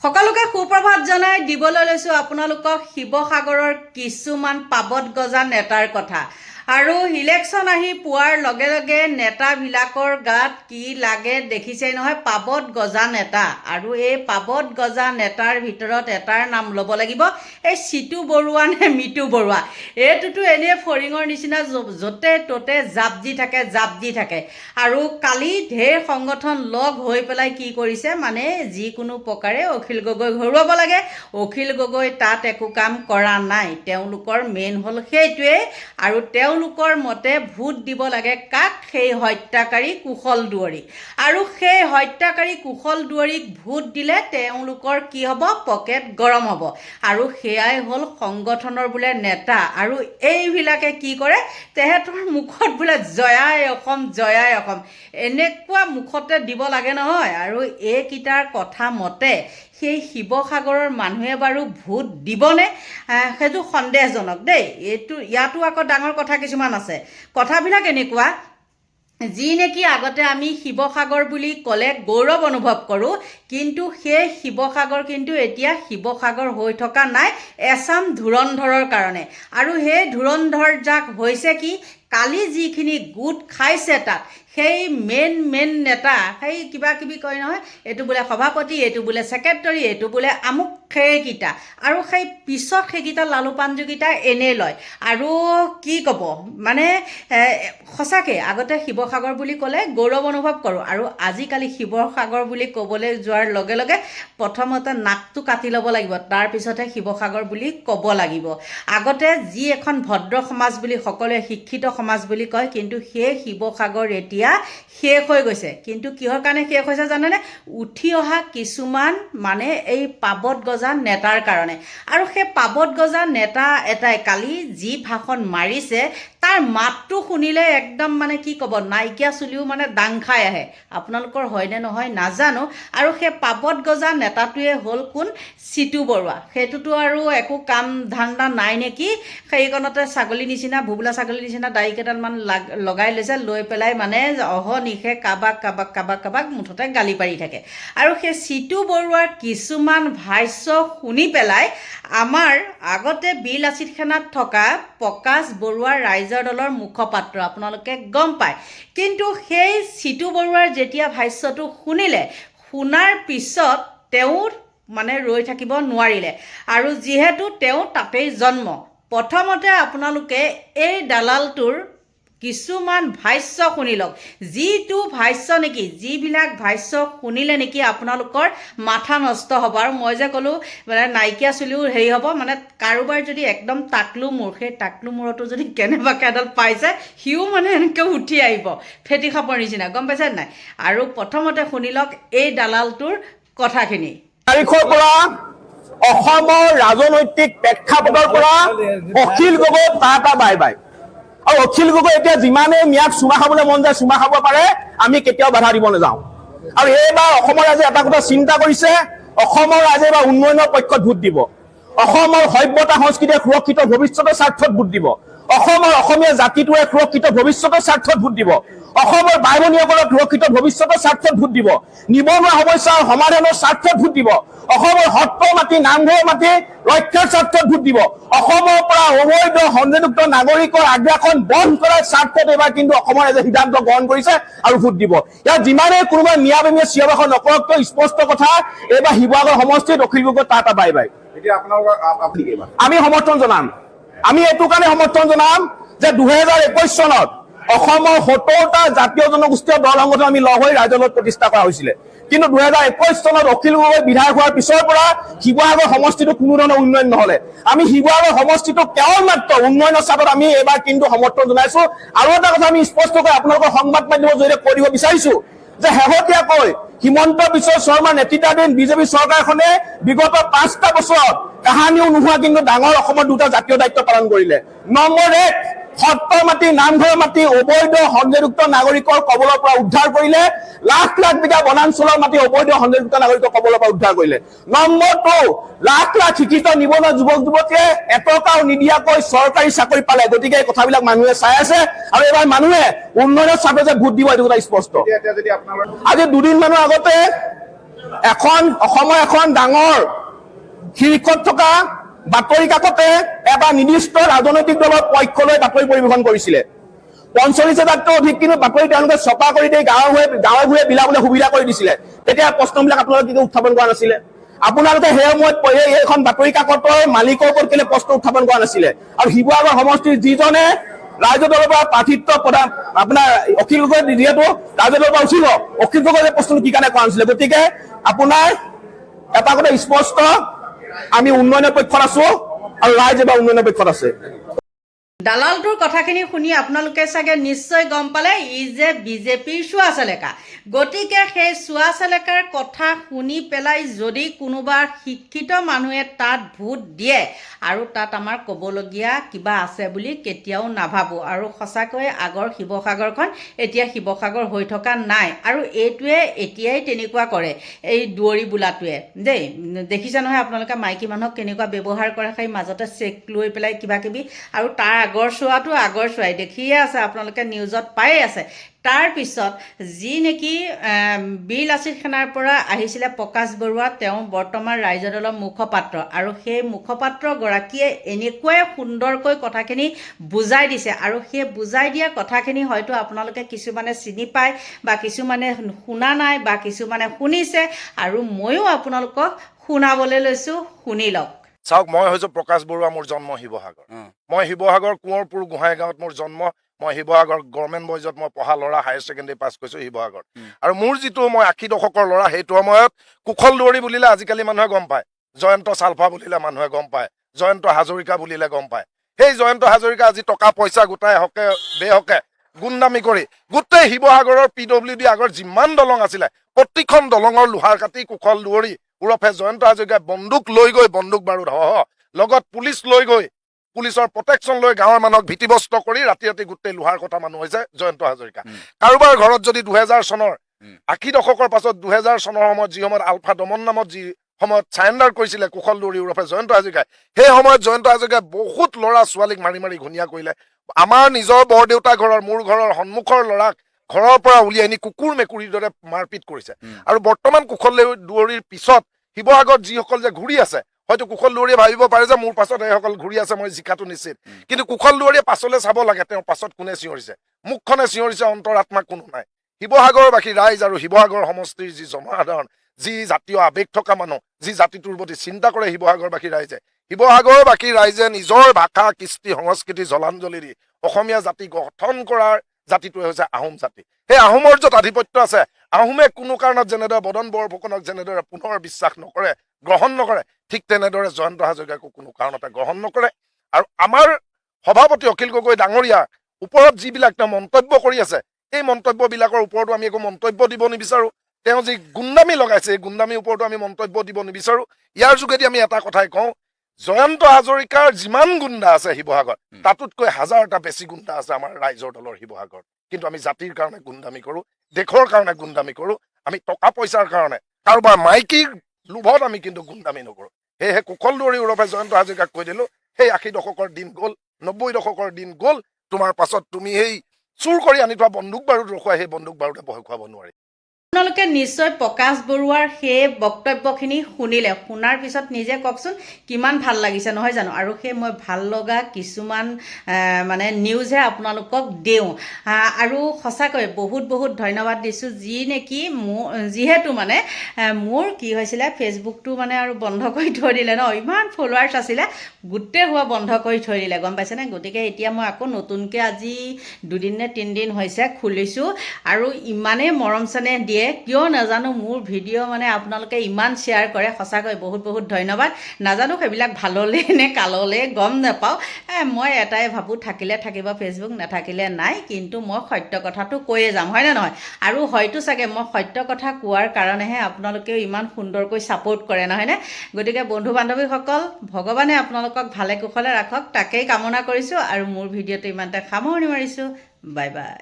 সকলোকে সুপ্ৰভাত জনাই দিবলৈ লৈছোঁ আপোনালোকক শিৱসাগৰৰ কিছুমান পাবত গজা নেতাৰ কথা। আৰু ইলেকশ্যন আহি পোৱাৰ লগে লগে নেতাবিলাকৰ গাত কি লাগে দেখিছেই নহয়, পাবত গজা নেতা। আৰু এই পাবত গজা নেতাৰ ভিতৰত এটাৰ নাম ল'ব লাগিব, এই চিতু বৰুৱা নে মিতু বৰুৱা। এইটোতো এনেই ফৰিঙৰ নিচিনা য'তে ত'তে জাপ দি থাকে। আৰু কালি ঢেৰ সংগঠন লগ হৈ পেলাই কি কৰিছে, মানে যিকোনো প্ৰকাৰে অখিল গগৈ ঘৰুৱাব লাগে। অখিল গগৈ তাত একো কাম কৰা নাই, তেওঁলোকৰ মেইন হ'ল সেইটোৱেই। আৰু তেওঁলোকৰ মতে ভোট দিব লাগে কাক? সেই হত্যাকাৰী কুশল দুৱৰীক। আৰু সেই হত্যাকাৰী কুশল দুৱৰীক ভোট দিলে তেওঁলোকৰ কি হ'ব? পকেট গৰম হ'ব। আৰু সেয়াই হ'ল সংগঠনৰ বোলে নেতা। আৰু এইবিলাকে কি কৰে, তেহেঁতৰ মুখত বোলে জয়াই অসম জয়াই অসম এনেকুৱা মুখতে দিব লাগে নহয়। আৰু এইকেইটাৰ কথা মতে সেই শিৱসাগৰৰ মানুহে বাৰু ভোট দিবনে, সেইটো সন্দেহজনক দেই। ইয়াতো আকৌ ডাঙৰ কথা কিছুমান আছে। কথাবিলাক এনেকুৱা, যি নেকি আগতে আমি শিৱসাগৰ বুলি ক'লে গৌৰৱ অনুভৱ কৰোঁ, কিন্তু সেই শিৱসাগৰ কিন্তু এতিয়া শিৱসাগৰ হৈ থকা নাই এছাম ধুৰন্ধৰৰ কাৰণে। আৰু সেই ধুৰন্ধৰ জাক হৈছে কি, কালি যিখিনি গোট খাইছে তাত সেই মেইন নেতা, সেই কিবা কিবি কয় নহয়, এইটো বোলে সভাপতি, এইটো বোলে ছেক্ৰেটাৰী, এইটো বোলে আমুক, সেইকেইটা। আৰু সেই পিছত সেইকেইটা লালু পাঞ্জুকেইটা এনেই লয়। আৰু কি ক'ব, মানে সঁচাকৈ আগতে শিৱসাগৰ বুলি ক'লে গৌৰৱ অনুভৱ কৰোঁ। আৰু আজিকালি শিৱসাগৰ বুলি ক'বলৈ যোৱাৰ লগে লগে প্ৰথমতে নাকটো কাটি ল'ব লাগিব, তাৰপিছতহে শিৱসাগৰ বুলি ক'ব লাগিব। আগতে যি এখন ভদ্ৰ সমাজ বুলি সকলোৱে শিক্ষিত সমাজ বুলি কয়, কিন্তু সেই শিৱসাগৰ এতিয়া শেষ হৈ গৈছে। কিন্তু কিহৰ কাৰণে শেষ হৈছে জানেনে? উঠি অহা কিছুমান মানে এই পাবত গজা নেতাৰ কাৰণে। আৰু সেই পাবত গজা নেতা এটাই কালি যি ভাষণ মাৰিছে, তাৰ মাতটো শুনিলে একদম মানে কি ক'ব, নাইকিয়া চুলিও মানে দাং খাই আহে। আপোনালোকৰ হয়নে নহয় নাজানো। আৰু সেই পাবত গজা নেতাটোৱে হ'ল কোন? চিতু বৰুৱা। সেইটোতো আৰু একো কাম ধান্দা নাই নেকি, সেইকণতে ছাগলী নিচিনা, ভুবুলা ছাগলীৰ নিচিনা দাড়ি কেইডালমান লগাই লৈছে, লৈ পেলাই মানে অহনিশে কাবাক মুঠতে গালি পাৰি থাকে। আৰু সেই চিতু বৰুৱাৰ কিছুমান ভাষ্য শুনি পেলাই আমাৰ আগতে বিল-আছিত খানাত থকা প্ৰকাশ বৰুৱাৰ ৰাইজৰ দলৰ মুখপাত্ৰ আপোনালোকে গম পায়। কিন্তু সেই চিতু বৰুৱাৰ যেতিয়া ভাষ্যটো শুনাৰ পিছত তেওঁ মানে ৰৈ থাকিব নোৱাৰিলে। আৰু যিহেতু তেওঁ তাতেই জন্ম, প্ৰথমতে আপোনালোকে এই দালালটোৰ কিছুমান ভাষ্য শুনি লওক। যিটো ভাষ্য নেকি, যিবিলাক ভাষ্য শুনিলে নেকি আপোনালোকৰ মাথা নষ্ট হ'ব। আৰু মই যে ক'লোঁ মানে নাইকিয়া চুলিও হেৰি হ'ব, মানে কাৰোবাৰ যদি একদম টাকলু মূৰ, সেই টাকলু মূৰতো যদি কেনেবাকৈ এডাল পাইছে, সিও মানে এনেকৈ উঠি আহিব ফেটি সাপৰ নিচিনা, গম পাইছে নাই? আৰু প্ৰথমতে শুনি লওক এই দালালটোৰ কথাখিনি। তাৰিখৰ পৰা অসমৰ ৰাজনৈতিক প্ৰেক্ষাপটৰ পৰা Akhil Gogoi tata bye bye. আৰু অখিল গগৈ এতিয়া যিমানে ম্যাদ চুমা খাবলৈ মন যায় চুমা খাব পাৰে, আমি কেতিয়াও বাধা দিব নাযাওঁ। আৰু এইবাৰ অসমৰ ৰাইজে এটা কথা চিন্তা কৰিছে, অসমৰ ৰাইজে এইবাৰ উন্নয়নৰ পক্ষত ভোট দিব, অসমৰ সভ্যতা সংস্কৃতিৰ সুৰক্ষিত ভৱিষ্যতৰ স্বাৰ্থত ভোট দিব, অসমৰ অসমীয়া জাতিটোৱে সুৰক্ষিত ভৱিষ্যতৰ স্বাৰ্থত ভোট দিব, অসমৰ বাই ভনীসকলৰ সুৰক্ষিত ভৱিষ্যতৰ স্বাৰ্থত ভোট দিব, নিবনুৱা সমস্যাৰ সমাধানৰ স্বাৰ্থত ভোট দিব, অসমৰ সত্ৰ মাটি নামঘৰ মাটি ৰক্ষাৰ স্বাৰ্থত ভোট দিব, অসমৰ পৰা অবৈধ সংযোগযুক্ত নাগৰিকৰ আগ্ৰাসন বন্ধ কৰাৰ স্বাৰ্থত এইবাৰ কিন্তু অসমৰ ৰাইজে সিদ্ধান্ত গ্ৰহণ কৰিছে আৰু ভোট দিব। ইয়াত যিমানেই কোনোবাই মিয়া বেমিয়া চিঞৰ বাখৰ নকৰক কিয়, স্পষ্ট কথা, এইবাৰ শিৱসাগৰ সমষ্টিত Akhil Gogoi tata bye bye. আমি সমৰ্থন জনাম। আমি এইটো কাৰণে সমৰ্থন জনাম যে 2021 চনত অসমৰ 70টা জাতীয় জনগোষ্ঠীয় দল সংগঠন আমি লগ হৈ ৰাইজৰ লগত প্ৰতিষ্ঠা কৰা হৈছিলে। কিন্তু 2021 চনত অখিল গগৈ বিধায়ক হোৱাৰ পিছৰ পৰা শিৱসাগৰ সমষ্টিটো কোনো ধৰণৰ উন্নয়ন নহলে। আমি শিৱসাগৰ সমষ্টিটো কেৱল মাত্ৰ উন্নয়নৰ চাপত আমি এইবাৰ কিন্তু সমৰ্থন জনাইছো। আৰু এটা কথা আমি স্পষ্টকৈ আপোনালোকৰ সংবাদ মাধ্যমৰ জৰিয়তে কৈ দিব বিচাৰিছো যে শেহতীয়াকৈ হিমন্ত বিশ্ব শৰ্মাৰ নেতৃত্বাধীন বিজেপি চৰকাৰখনে বিগত 5টা বছৰত কাহানিও নোহোৱা কিন্তু ডাঙৰ অসমৰ 2টা জাতীয় দায়িত্ব পালন কৰিলে। নম্বৰ 1, সত্ৰ মাটি নামঘৰ মাটি অবৈধ সংযোগযুক্ত নাগৰিকৰ কবলৰ পৰা উদ্ধাৰ কৰিলে, লাখ লাখ বিঘা বনাঞ্চলৰ মাটি অবৈধ সংযোগযুক্ত নাগৰিকৰ কবলৰ পৰা উদ্ধাৰ কৰিলে। নম্বৰ 2, লাখ লাখ শিক্ষিত নিবনুৱা যুৱক যুৱতীয়ে এটকাও নিদিয়াকৈ চৰকাৰী চাকৰি পালে। গতিকে এই কথাবিলাক মানুহে চাই আছে আৰু এইবাৰ মানুহে উন্নয়নৰ স্বাৰ্থত ভোট দিব, এইটো কথা স্পষ্ট। আজি 2 দিনমানৰ আগতে অসমৰ এখন ডাঙৰ শীৰ্ষত থকা বাতৰি কাকতে এটা নিৰ্দিষ্ট ৰাজনৈতিক দলৰ পক্ষ লৈ বাতৰি পৰিৱেশন কৰিছিলে। ৪৫,০০০তকৈ অধিক কিন্তু বাতৰি তেওঁলোকে ছপা কৰি দি গাঁৱে ভূঞে বিলাবলৈ সুবিধা কৰি দিছিলে। তেতিয়া প্ৰশ্নবিলাক আপোনালোকে কিন্তু উত্থাপন কৰা নাছিলে। আপোনালোকে সেই সময়ত এইখন বাতৰি কাকতৰ মালিকৰ ওপৰত কেলে প্ৰশ্ন উত্থাপন কৰা নাছিলে? আৰু শিৱসাগৰ সমষ্টিৰ যিজনে ৰাইজৰ দলৰ পৰা প্ৰাৰ্থিত্ব প্ৰদান আপোনাৰ অখিল গগৈ যিহেতু ৰাইজৰ দলৰ পৰা উঠিব, অখিল গগৈয়ে প্ৰশ্নটো কি কাৰণে কৰা নাছিলে? গতিকে আপোনাৰ এটা কথা স্পষ্ট, আমি উন্নয়নৰ পক্ষত আছো আৰু ৰাইজ এবাৰ উন্নয়নৰ পক্ষত আছে। দালালটোৰ কথাখিনি শুনি আপোনালোকে চাগে নিশ্চয় গম পালে ই যে বিজেপিৰ চোৱা চেলেকা। গতিকে সেই চোৱা চেলেকাৰ কথা শুনি পেলাই যদি কোনোবা শিক্ষিত মানুহে তাত ভোট দিয়ে আৰু তাত আমাৰ ক'বলগীয়া কিবা আছে বুলি কেতিয়াও নাভাবোঁ। আৰু সঁচাকৈ আগৰ শিৱসাগৰখন এতিয়া শিৱসাগৰ হৈ থকা নাই। আৰু এইটোৱে এতিয়াই তেনেকুৱা কৰে, এই দুৱৰী বোলাটোৱে দেই। দেখিছে নহয় আপোনালোকে মাইকী মানুহক কেনেকুৱা ব্যৱহাৰ কৰে, সেই মাজতে চেক লৈ পেলাই কিবা কিবি। আৰু তাৰ আগৰ চোৱাই দেখিয়ে আছে আপোনালোকে, নিউজত পায়ে আছে। তাৰপিছত যি নেকি বীৰ লাচিত সেনাৰ পৰা আহিছিলে প্ৰকাশ বৰুৱা, তেওঁ বৰ্তমান ৰাইজৰ দলৰ মুখপাত্ৰ। আৰু সেই মুখপাত্ৰগৰাকীয়ে এনেকুৱাই সুন্দৰকৈ কথাখিনি বুজাই দিছে। আৰু সেই বুজাই দিয়া কথাখিনি হয়তো আপোনালোকে কিছুমানে চিনি পায় বা কিছুমানে শুনা নাই বা কিছুমানে শুনিছে। আৰু ময়ো আপোনালোকক শুনাবলৈ লৈছোঁ, শুনি লওক। চাওক, মই হৈছোঁ প্ৰকাশ বৰুৱা, মোৰ জন্ম শিৱসাগৰ। মই শিৱসাগৰ কোঁৱৰপুৰ গোহাঁইগাঁৱত মোৰ জন্ম। মই শিৱসাগৰ গভৰ্ণমেণ্ট বইজত মই পঢ়া ল'ৰা, হায়াৰ ছেকেণ্ডেৰী পাছ কৰিছোঁ শিৱসাগৰ। আৰু মোৰ যিটো মই ৮০ দশকৰ ল'ৰা, সেইটো সময়ত কুশল দুৱৰী বুলিলে আজিকালি মানুহে গম পায়, জয়ন্ত চালফা বুলিলে মানুহে গম পায়, জয়ন্ত হাজৰিকা বুলিলে গম পায়। সেই জয়ন্ত হাজৰিকা আজি টকা পইচা গোটাই হকে বেহকে গুণ্ডামি কৰি গোটেই শিৱসাগৰৰ PWD আগৰ যিমান দলং আছিলে প্ৰতিখন দলঙৰ লোহাৰ কাটি কুশল দুৱৰী ওৰফে জয়ন্ত হাজৰিকাই বন্দুক লৈ গৈ, বন্দুক বাৰুদ লগত পুলিচ লৈ গৈ, পুলিচৰ প্ৰটেকশ্যন লৈ গাঁৱৰ মানুহক ভীতিগ্ৰস্ত কৰি ৰাতি ৰাতি গোটেই লোহাৰ কটা মানুহ হৈছে জয়ন্ত হাজৰিকা। কাৰোবাৰ ঘৰত যদি ২০০০ চনৰ ৮০ দশকৰ পাছত ২০০০ চনৰ সময়ত যি সময়ত আলফা দমন নামত যি সময়ত চাৰেণ্ডাৰ কৰিছিলে কুশল দুৱৰী ওৰফে জয়ন্ত হাজৰিকাই, সেই সময়ত জয়ন্ত হাজৰিকাই বহুত ল'ৰা ছোৱালীক মাৰি মাৰি ঘূণীয়া কৰিলে। আমাৰ নিজৰ বৰদেউতা ঘৰৰ, মোৰ ঘৰৰ সন্মুখৰ ল'ৰাক ঘৰৰ পৰা উলিয়াই নি কুকুৰ মেকুৰীৰ দৰে মাৰপিট কৰিছে। আৰু বৰ্তমান কুশল দুৱৰীৰ পিছত শিৱসাগৰত যিসকল যে ঘূৰি আছে, হয়তো কুশল দুৱৰীয়ে ভাবিব পাৰে যে মোৰ পাছত এইসকল ঘূৰি আছে, মই জিকাটো নিশ্চিত। কিন্তু কুশল দুৱৰীয়ে পাছলৈ চাব লাগে, তেওঁৰ পাছত কোনে চিঞৰিছে, মুখখনে চিঞৰিছে, অন্তৰাত্মা কোনো নাই। শিৱসাগৰবাসী ৰাইজ আৰু শিৱসাগৰ সমষ্টিৰ যি জনসাধাৰণ, যি জাতীয় আৱেগ থকা মানুহ, যি জাতিটোৰ প্ৰতি চিন্তা কৰে শিৱসাগৰবাসী ৰাইজে নিজৰ ভাষা, কৃষ্টি, সংস্কৃতি জলাঞ্জলি দি অসমীয়া জাতি গঠন কৰাৰ জাতিটোৱে হৈছে আহোম জাতি। সেই আহোমৰ য'ত আধিপত্য আছে, আহোমে কোনো কাৰণত যেনেদৰে বদন বৰফুকনক যেনেদৰে পুনৰ বিশ্বাস নকৰে, গ্ৰহণ নকৰে, ঠিক তেনেদৰে জয়ন্ত হাজৰিকাকো কোনো কাৰণতে গ্ৰহণ নকৰে। আৰু আমাৰ সভাপতি অখিল গগৈ ডাঙৰীয়াৰ ওপৰত যিবিলাক তেওঁ মন্তব্য কৰি আছে, এই মন্তব্যবিলাকৰ ওপৰতো আমি একো মন্তব্য দিব নিবিচাৰোঁ। তেওঁ যি গুণ্ডামি লগাইছে, এই গুণ্ডামিৰ ওপৰতো আমি মন্তব্য দিব নিবিচাৰোঁ। ইয়াৰ যোগেদি আমি এটা কথাই কওঁ, জয়ন্ত হাজৰিকাৰ যিমান গুণ্ডা আছে শিৱসাগৰত, তাতোতকৈ হাজাৰটা বেছি গুণ্ডা আছে আমাৰ ৰাইজৰ দলৰ শিৱসাগৰত। কিন্তু আমি জাতিৰ কাৰণে গুণ্ডামি কৰোঁ, দেশৰ কাৰণে গুণ্ডামি কৰোঁ, আমি টকা পইচাৰ কাৰণে, কাৰোবাৰ মাইকীৰ লোভত আমি কিন্তু গুণ্ডামি নকৰোঁ। সেয়েহে কুশল দুৱৰী ওৰফে জয়ন্ত হাজৰিকাক কৈ দিলোঁ, সেই ৮০ দশকৰ দিন গ'ল, ৯০ দশকৰ দিন গ'ল। তোমাৰ পাছত তুমি সেই চুৰ কৰি আনি থোৱা বন্দুক বাৰুদ ৰখুৱাই সেই বন্দুক বাৰুদে ভয় খুৱাব নোৱাৰি। আপোনালোকে নিশ্চয় প্ৰকাশ বৰুৱাৰ সেই বক্তব্যখিনি শুনিলে, শুনাৰ পিছত নিজে কওকচোন কিমান ভাল লাগিছে, নহয় জানো? আৰু সেই মই ভাল লগা কিছুমান মানে নিউজহে আপোনালোকক দিওঁ। আৰু সঁচাকৈ বহুত বহুত ধন্যবাদ দিছোঁ, যি নেকি যিহেতু মানে মোৰ কি হৈছিলে, ফেচবুকটো মানে আৰু বন্ধ কৰি থৈ দিলে ন, ইমান ফলোৱাৰ্ছ আছিলে, গোটেই হোৱা বন্ধ কৰি থৈ দিলে, গম পাইছেনে? গতিকে এতিয়া মই আকৌ নতুনকৈ আজি 2 নে 3 দিন হৈছে খুলিছোঁ। আৰু ইমানেই মৰম চেনেহ দিয়ে কিয় নাজানো, মোৰ ভিডিঅ' মানে আপোনালোকে ইমান শ্বেয়াৰ কৰে, সঁচাকৈ বহুত বহুত ধন্যবাদ। নাজানো সেইবিলাক ভাললৈ নে কাললৈ, গম নাপাওঁ। মই এটাই ভাবোঁ, থাকিলে থাকিব ফেচবুক, নাথাকিলে নাই। কিন্তু মই সত্য কথাটো কৈয়ে যাম, হয়নে নহয়? আৰু হয়তো চাগে মই সত্য কথা কোৱাৰ কাৰণেহে আপোনালোকেও ইমান সুন্দৰকৈ ছাপোৰ্ট কৰে, নহয়নে? গতিকে বন্ধু বান্ধৱীসকল, ভগৱানে আপোনালোকক ভালে কুশলে ৰাখক, তাকেই কামনা কৰিছোঁ। আৰু মোৰ ভিডিঅ'টো ইমানতে সামৰণি মাৰিছোঁ। Bye bye.